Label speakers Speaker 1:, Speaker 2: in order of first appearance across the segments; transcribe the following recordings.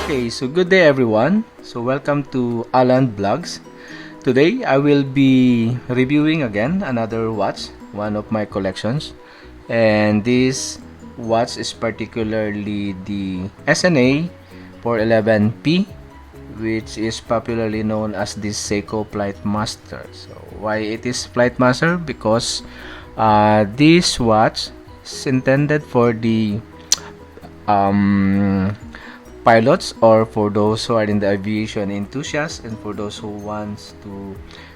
Speaker 1: Okay, so good day everyone. So welcome to Alan Vlogs. Today I will be reviewing again another watch, one of my collections. And this watch is particularly the SNA 411P, which is popularly known as the SEIKO Flightmaster. So why it is Flightmaster? Because this watch is intended for the um, pilots, or for those who are in the aviation enthusiasts, and for those who wants to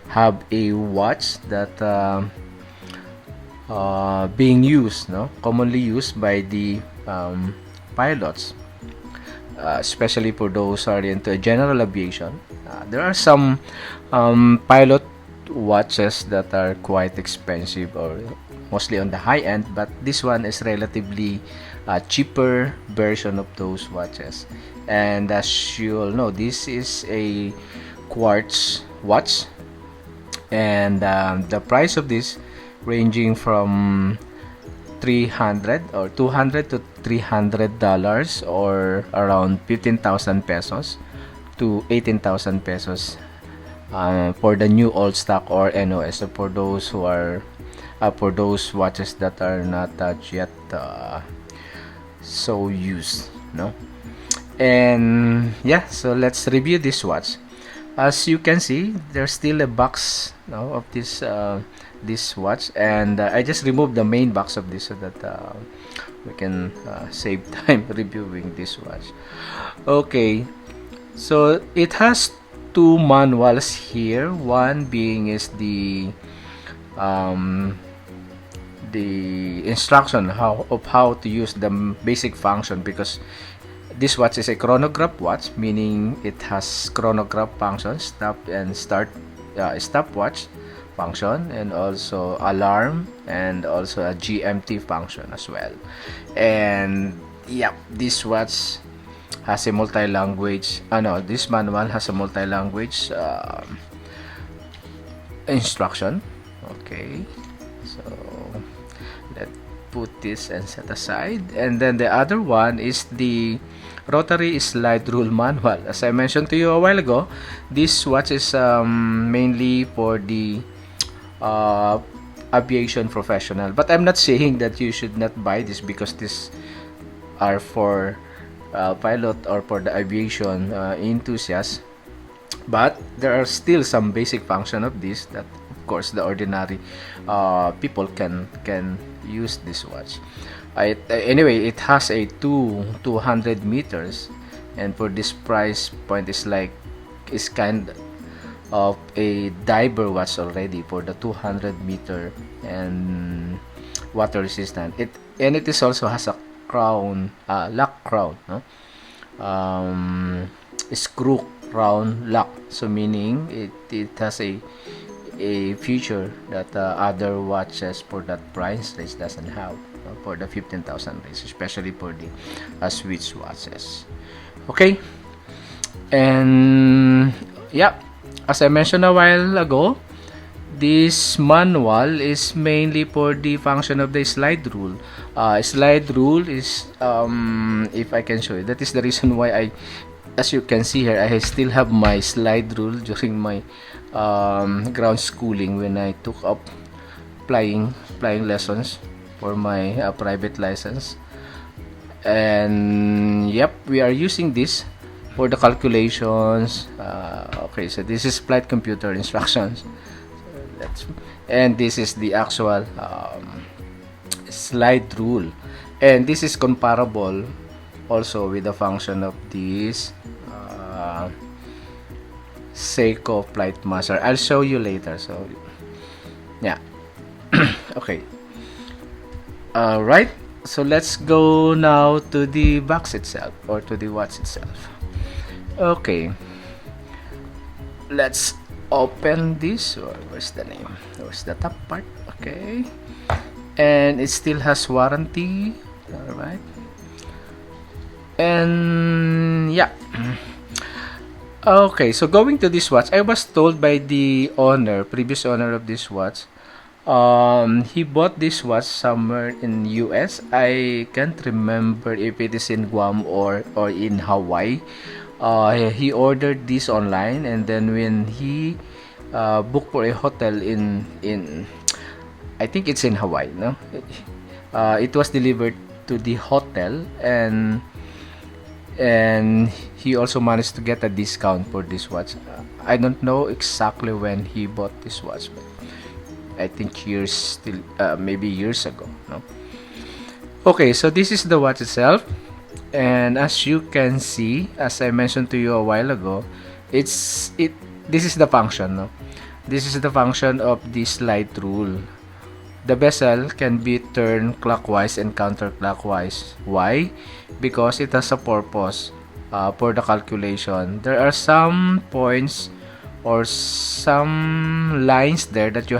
Speaker 1: have a watch that being used, commonly used by the pilots, especially for those who are into general aviation. There are some pilot watches that are quite expensive, or mostly on the high end, but this one is relatively cheaper version of those watches. And as you all know, this is a quartz watch, and the price of this ranging from 300 or 200 to $300, or around 15,000 pesos to 18,000 pesos for the new old stock, or NOS. So for those who are for those watches that are not yet so used, and yeah, so let's review this watch. As you can see, there's still a box of this watch, and I just removed the main box of this so that we can save time reviewing this watch. Okay, so it has two manuals here. One being is the instruction of how to use the basic function, because this watch is a chronograph watch, meaning it has chronograph function, stop and start, stopwatch function, and also alarm, and also a GMT function as well. And yeah, this watch has a multi-language, this manual has a multi-language instruction. Okay, so let's put this and set aside. And then the other one is the rotary slide rule manual. As I mentioned to you a while ago, this watch is mainly for the aviation professional, but I'm not saying that you should not buy this, because this are for pilot or for the aviation enthusiasts. But there are still some basic function of this that of course the ordinary people can use this watch. Anyway, it has a 200 meters, and for this price point is kind of a diver watch already for the 200-meter and water resistant. It is also has a crown, lock crown, screw crown lock. So meaning it has a feature that other watches for that price range doesn't have, for the 15,000 range, especially for the Swiss watches. Okay, and yeah, as I mentioned a while ago, this manual is mainly for the function of the slide rule. Slide rule is, if I can show you, that is the reason why as you can see here, I still have my slide rule during my ground schooling when I took up flying lessons for my private license. And yep, we are using this for the calculations. Okay, so this is flight computer instructions. And this is the actual slide rule, and this is comparable also with the function of this SEIKO Flightmaster. I'll show you later. So yeah. Okay, alright, so let's go now to the box itself, or to the watch itself. Okay, let's open this. Where's the name? Where's the top part? Okay, and it still has warranty. Alright, and yeah. Okay, so going to this watch, I was told by the previous owner of this watch, He bought this watch somewhere in US. I can't remember if it is in Guam or in Hawaii. He ordered this online, and then when he booked for a hotel in I think it's in Hawaii, no? It was delivered to the hotel, and he also managed to get a discount for this watch. I don't know exactly when he bought this watch, but I think years still, maybe years ago, no? Okay, so this is the watch itself, and as you can see, as I mentioned to you a while ago, this is the function, no? This is the function of the slide rule. The bezel can be turned clockwise and counterclockwise. Why? Because it has a purpose for the calculation. There are some points or some lines there that to you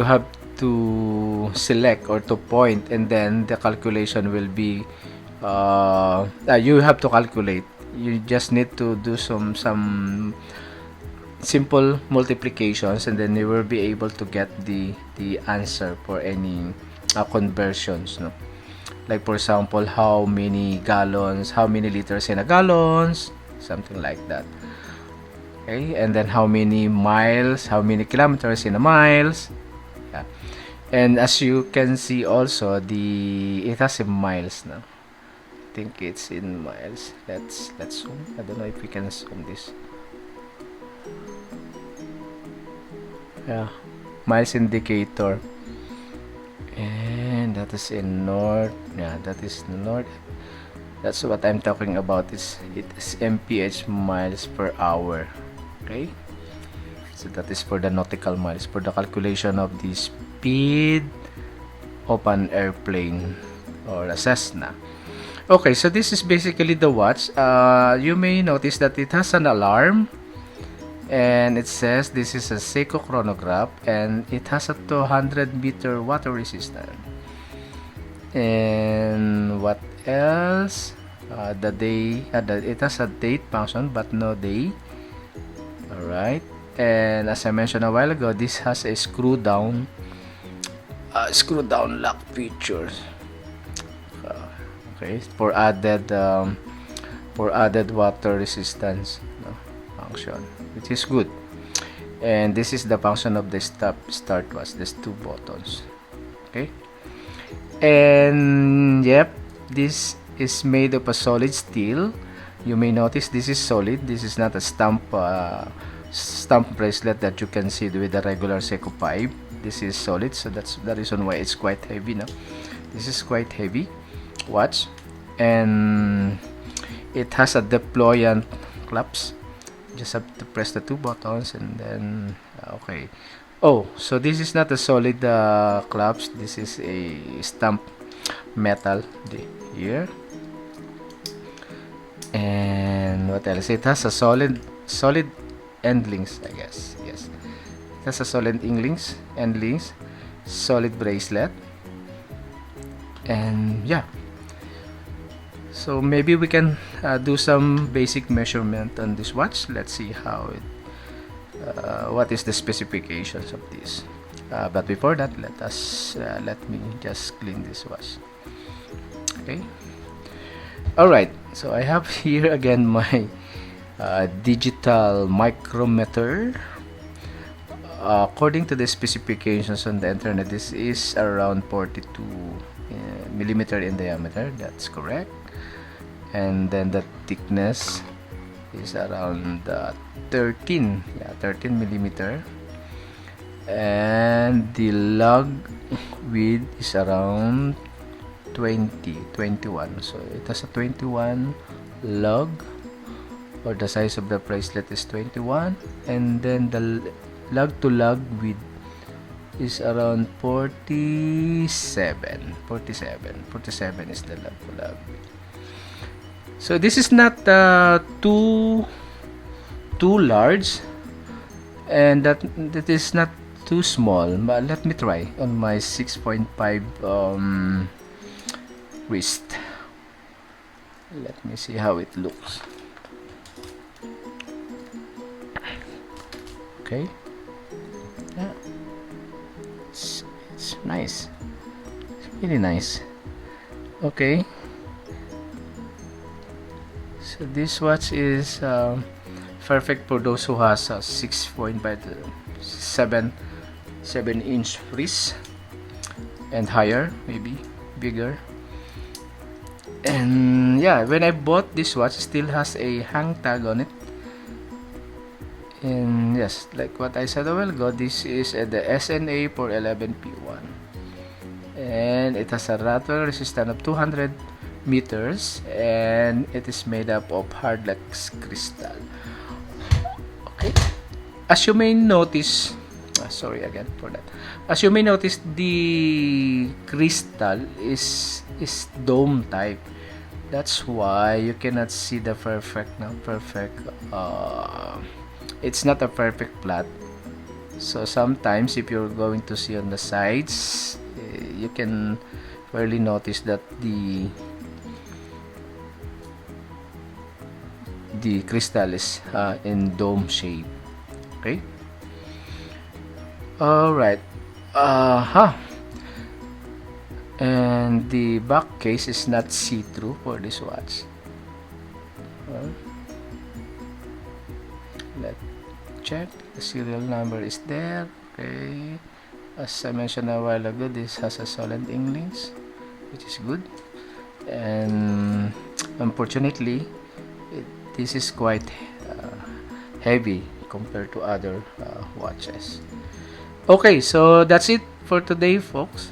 Speaker 1: have to select or to point, and then the calculation will be you have to calculate. You just need to do some simple multiplications, and then you will be able to get the answer for any conversions, no? Like for example, how many gallons, how many liters in a gallons, something like that. Okay, and then how many miles, how many kilometers in a miles. Yeah. And as you can see also, it has in miles now. I think it's in miles. Let's zoom. I don't know if we can zoom this. Yeah, miles indicator, and that is in north. Yeah, that is north. That's what I'm talking about. It is mph, miles per hour. Okay, so that is for the nautical miles, for the calculation of the speed of an airplane or a Cessna. Okay, so this is basically the watch. You may notice that it has an alarm, and it says this is a SEIKO chronograph, and it has a 200-meter water resistant. And what else? The day, it has a date function but no day. Alright, and as I mentioned a while ago, this has a screw down lock feature. Okay, for added water resistance, no, function, which is good. And this is the function of the start watch. There's two buttons. Okay, and yep, this is made of a solid steel. You may notice this is solid. This is not a stamp bracelet that you can see with the regular SEIKO 5. This is solid, so that's the reason why it's quite heavy now. This is quite heavy watch, and it has a deployant clasp. Just have to press the two buttons, and then okay. Oh, so this is not a solid clasp. This is a stamp metal here. And what else? It has a solid end links, I guess. Yes, it has a solid end links, solid bracelet, and yeah. So maybe we can do some basic measurement on this watch. Let's see how it what is the specifications of this. But before that, let me just clean this watch. Okay. Alright, so I have here again my digital micrometer. According to the specifications on the internet, this is around 42 millimeter in diameter. That's correct. And then the thickness is around 13 millimeter, and the lug width is around 21. So it has a 21 lug, or the size of the bracelet is 21, and then the lug to lug width is around 47 is the lug to lug width. So this is not too large, and that is not too small. But let me try on my 6.5 wrist. Let me see how it looks. Okay. Yeah. It's nice. It's really nice. Okay. So this watch is perfect for those who has a 7 inch wrist and higher, maybe bigger. And yeah, when I bought this watch, it still has a hang tag on it. And yes, like what I said a while ago, this is the SNA411P1, and it has a rattle resistance of 200 meters, and it is made up of hardlex crystal. Okay, as you may notice, sorry again for that. As you may notice, the crystal is dome type. That's why you cannot see the perfect it's not a perfect flat. So sometimes if you're going to see on the sides, you can barely notice that the crystal is in dome shape. Okay. All right. And the back case is not see-through for this watch. Let's check. The serial number is there. Okay. As I mentioned a while ago, this has a solid inklings, which is good. And unfortunately, this is quite heavy compared to other watches. Okay, so that's it for today, folks.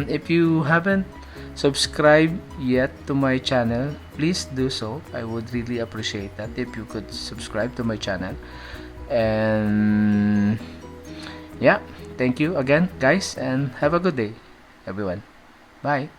Speaker 1: If you haven't subscribed yet to my channel, please do so. I would really appreciate that if you could subscribe to my channel. And yeah, thank you again, guys, and have a good day, everyone. Bye.